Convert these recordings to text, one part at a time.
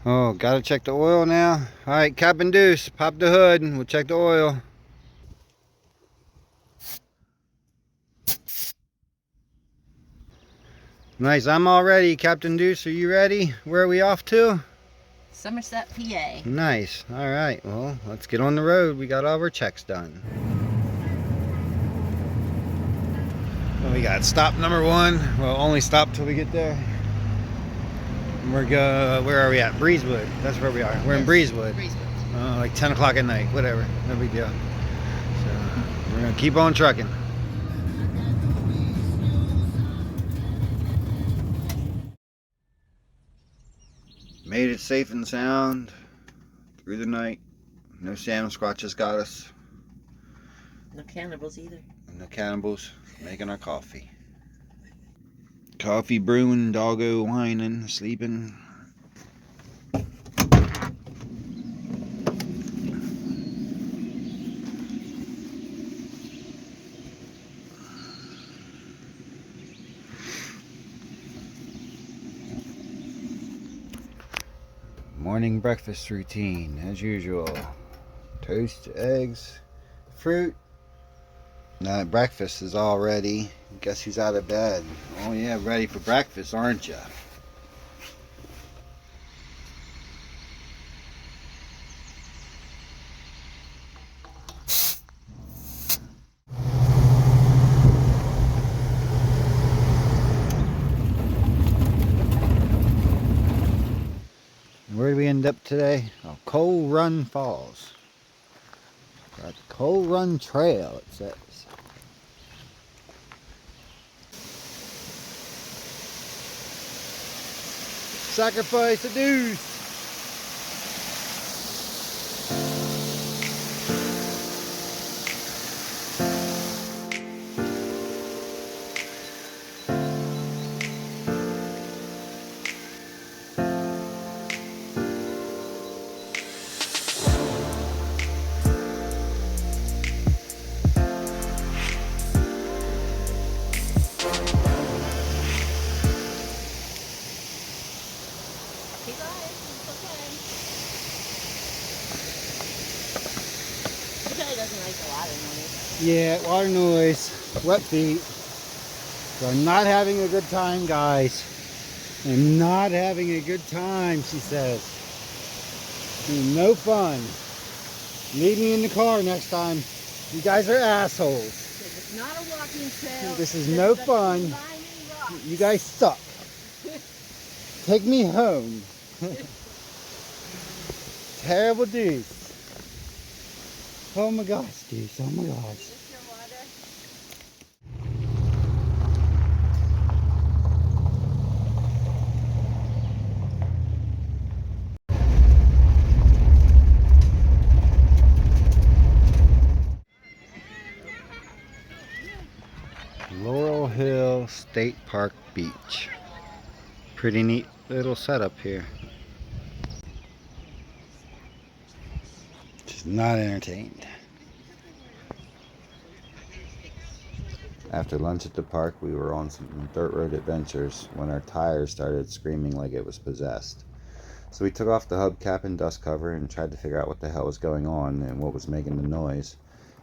Oh, gotta check the oil now. Alright, cap and deuce. Pop the hood and we'll check the oil. Nice, I'm all ready. Captain Deuce, are you ready? Where are we off to? Somerset, PA. Nice. Alright, well, let's get on the road. We got all our checks done. Well, we got stop number 1. Well, only stop till we get there. Where are we at? Breezewood. That's where we are. We're in Breezewood. Like 10 o'clock at night. Whatever. No big deal. So, we're going to keep on trucking. Made it safe and sound through the night. No Sam Squatches got us. No cannibals either. No cannibals. Making our coffee. Coffee brewing, doggo whining, sleeping. Morning breakfast routine as usual. Toast, eggs, fruit. Now that breakfast is all ready, guess who's out of bed? Oh yeah, ready for breakfast, aren't you? Where did we end up today? Oh, Coal Run Falls. Got the Coal Run Trail, it says. Sacrifice a deuce. Yeah, water noise, wet feet. So I'm not having a good time, guys. I'm not having a good time, she says. No fun. Leave me in the car next time. You guys are assholes. It's not a walking trail. This is no fun. You guys suck. Take me home. Terrible Deuce. Oh my gosh, Deuce. Oh my gosh. Laurel Hill State Park Beach. Pretty neat little setup here. Just not entertained. After lunch at the park, we were on some dirt road adventures when our tires started screaming like it was possessed. So we took off the hubcap and dust cover and tried to figure out what the hell was going on and what was making the noise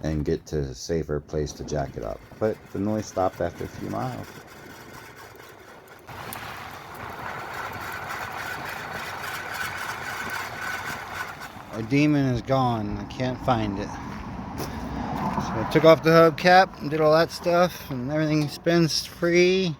and get to a safer place to jack it up. But the noise stopped after a few miles. Our demon is gone. I can't find it. So I took off the hubcap and did all that stuff, and everything spins free.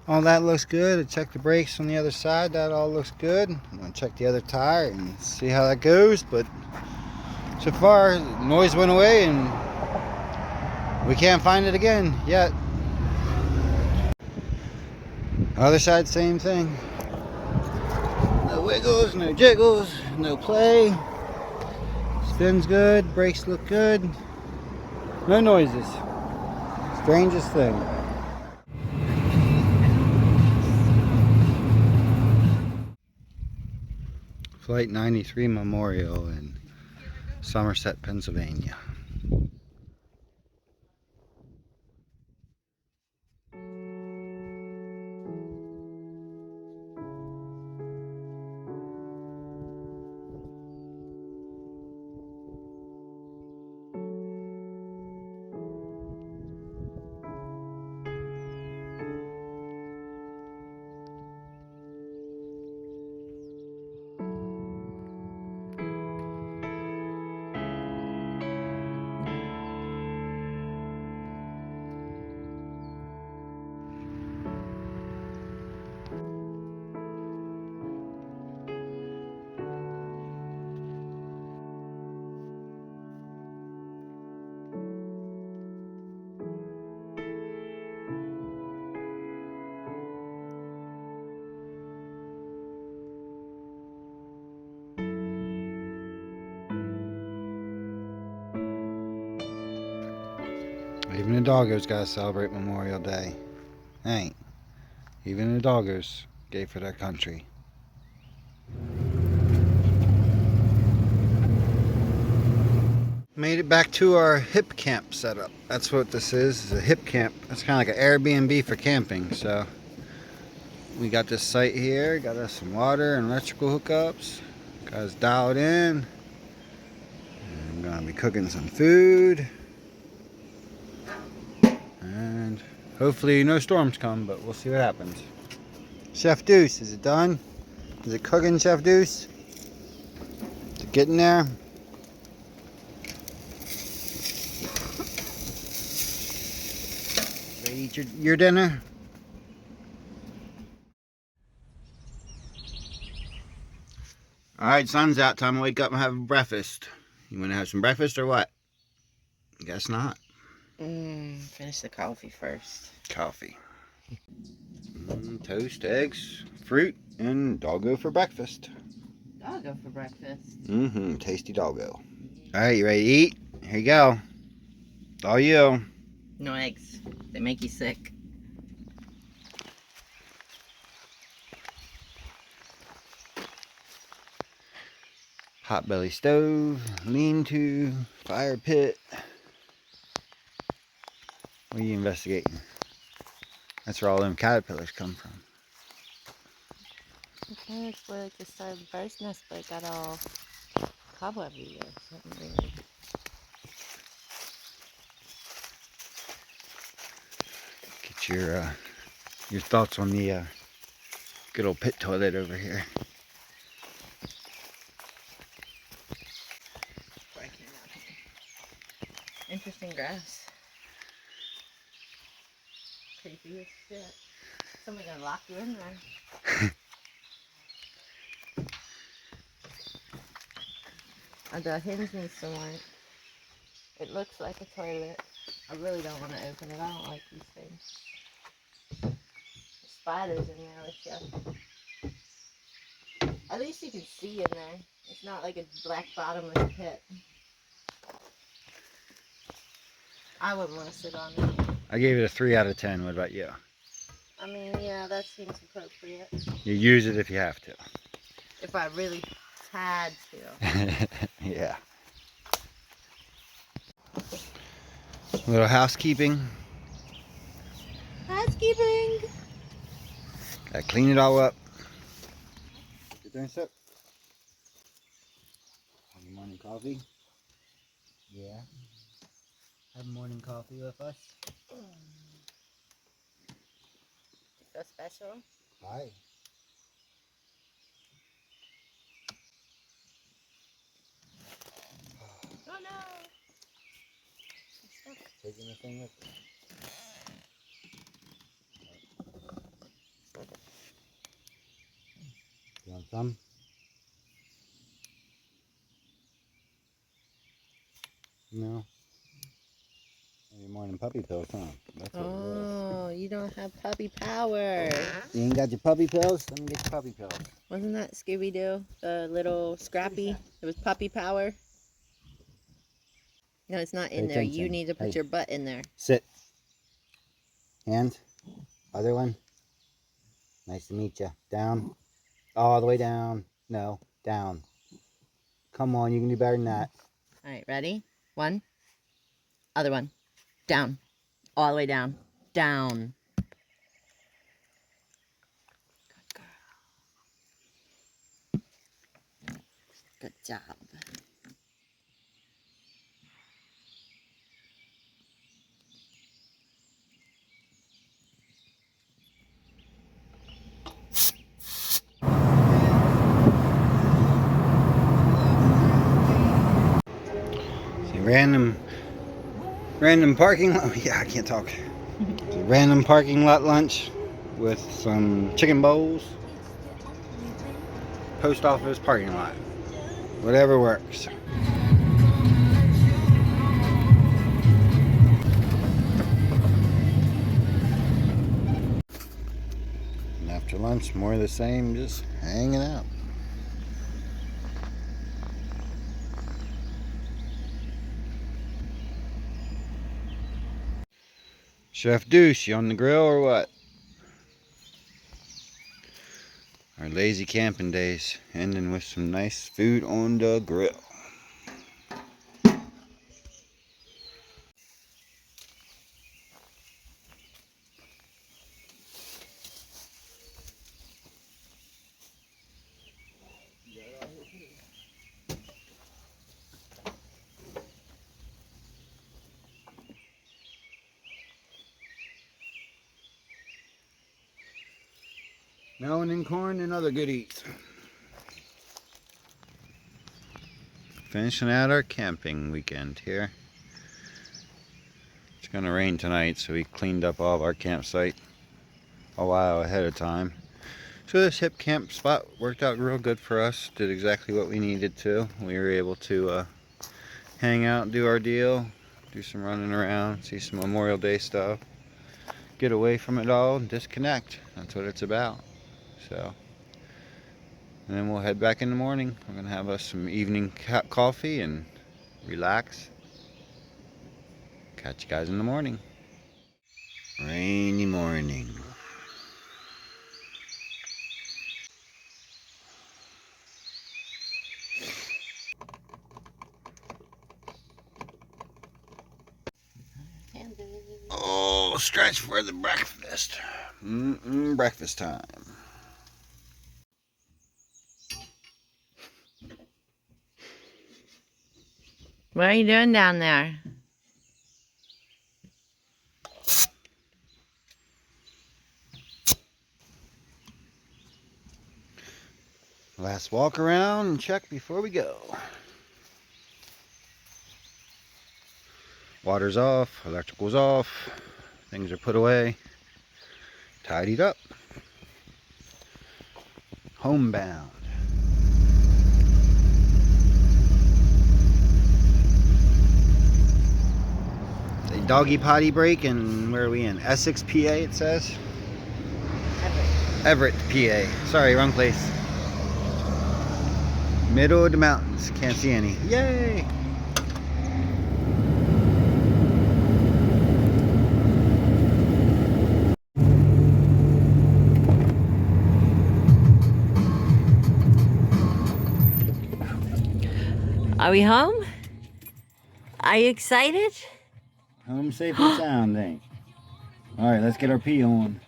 All that looks good. I checked the brakes on the other side. That all looks good. I'm going to check the other tire and see how that goes. But so far, the noise went away and we can't find it again yet. Other side, same thing. No wiggles, no jiggles, no play. Spins good, brakes look good. No noises. Strangest thing. Flight 93 Memorial in Somerset, Pennsylvania. Even the doggos gotta celebrate Memorial Day. Ain't. Even the doggos gave for their country. Made it back to our Hipcamp setup. That's what this is a Hipcamp. It's kind of like an Airbnb for camping. So we got this site here, got us some water and electrical hookups. Got us dialed in. I'm gonna be cooking some food. And hopefully no storms come, but we'll see what happens. Chef Deuce, is it done? Is it cooking, Chef Deuce? Is it getting there? Ready to eat your dinner? Alright, sun's out. Time to wake up and have breakfast. You want to have some breakfast or what? Guess not. Finish the coffee first. Coffee. Toast, eggs, fruit, and doggo for breakfast. Doggo for breakfast. Tasty doggo. Alright, you ready to eat? Here you go. It's all you. No eggs. They make you sick. Hot belly stove, lean-to, fire pit. What are you investigating? That's where all them caterpillars come from. Okay, it's where like the start of the bird's nest, but it got all cobwebby or something. Get your thoughts on the good old pit toilet over here. Interesting grass. Creepy as shit. Somebody gonna lock you in there. The hinge needs some work. It looks like a toilet. I really don't want to open it. I don't like these things. There's spiders in there with you. At least you can see in there. It's not like a black bottomless pit. I wouldn't want to sit on it. I gave it a 3 out of 10. What about you? I mean, yeah, that seems appropriate. You use it if you have to. If I really had to. Yeah. A little housekeeping. Housekeeping! Gotta clean it all up. Get there and sip. Have your morning coffee? Yeah. Have morning coffee with us? So special. Hi. Oh no! Taking the thing with you. You want some? No. Your morning puppy pills, huh? That's what it is. Oh, you don't have puppy power. You ain't got your puppy pills? Let me get your puppy pills. Wasn't that Scooby-Doo? The little Scrappy? It was puppy power. No, it's not in Pay there. attention. You need to put Hey. your butt in there. Sit. Hands. Other one. Nice to meet you. Down. All the way down. No. Down. Come on, you can do better than that. All right, ready? One. Other one. Down. All the way down. Down. Good girl. Good job. See, random parking lot. Yeah, I can't talk. It's a random parking lot lunch with some chicken bowls. Post office parking lot. Whatever works. And after lunch, more of the same, just hanging out. Chef Douche, you on the grill or what? Our lazy camping days, ending with some nice food on the grill. Melon and corn and other goodies. Finishing out our camping weekend here. It's gonna rain tonight, so we cleaned up all of our campsite a while ahead of time. So this Hipcamp spot worked out real good for us. Did exactly what we needed to. We were able to hang out, do our deal, do some running around, see some Memorial Day stuff, get away from it all, and disconnect. That's what it's about. So, and then we'll head back in the morning. We're gonna have us some evening coffee and relax. Catch you guys in the morning. Rainy morning. Oh, stretch for the breakfast. Breakfast time. What are you doing down there? Last walk around and check before we go. Water's off, electrical's off, things are put away, tidied up, homebound. A doggy potty break, and where are we in? Essex, PA it says? Everett, PA. Sorry, wrong place. Middle of the mountains, can't see any. Yay! Are we home? Are you excited? Home safe and sound, thanks. Alright, let's get our pee on.